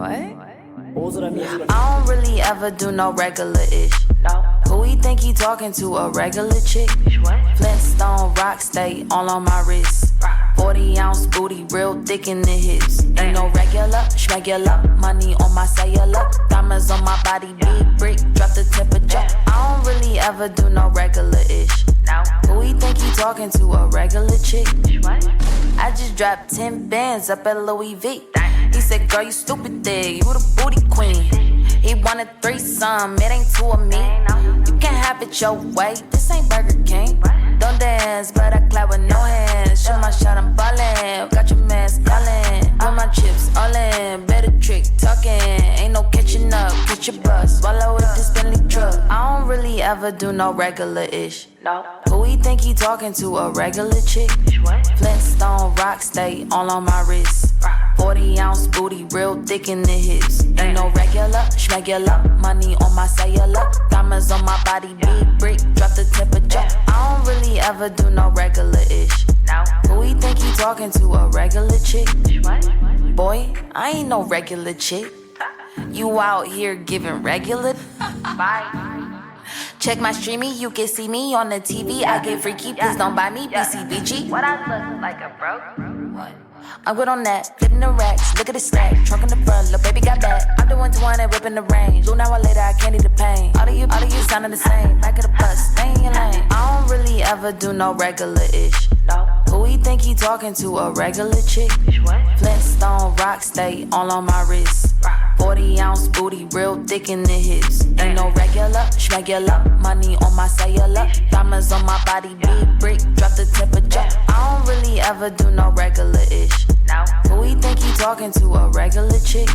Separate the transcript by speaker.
Speaker 1: I don't really ever do no regular-ish. Who he think he talking to, a regular chick? Flintstone rock stay all on my wrist. 40-ounce booty, real thick in the hips. Ain't no regular, schmegular. Money on my cellular. Diamonds on my body, big brick, drop the temperature. I don't really ever do no regular-ish. Who he think he talking to, a regular chick? I just dropped 10 bands up at Louis V. He said, girl, you stupid there, you the booty queen. He wanted threesome, it ain't two of me. You can't have it your way, this ain't Burger King. Don't dance, but I clap with no hands. Shoot my shot, I'm ballin', got your man yellin'. Put my chips all in, better trick talking. Ain't no catching up, get your bus, swallow with this Bentley truck. I don't really ever do no regular-ish. Who he think he talking to, a regular chick? Flintstone rock stay all on my wrist. 40-ounce booty, real thick in the hips. Ain't no regular, schmegular. Money on my cellular. Diamonds on my body, big brick, drop the temperature. I don't really ever do no regular-ish. Who he think he talking to, a regular chick? Boy, I ain't no regular chick. You out here giving regular? Bye. Check my streaming, you can see me on the TV. I get freaky, please don't buy me BCBG. What I look like a broke? What? I'm good on that, flipping the racks, look at the stack. Trunk in the front, little baby got back. I'm the one and whipping the range. Blue, an hour later, I can't eat the pain. All of you sounding the same. Back of the bus, stay in your lane. I don't really ever do no regular-ish. Who he think he talking to, a regular chick? Flintstone rock stay all on my wrist. 40-ounce booty, real thick in the hips. Ain't no regular, schmegular. Money on my cellular. Diamonds on my body, big brick, drop the temperature. I don't really ever do no regular-ish. Who he think he talking to, a regular chick?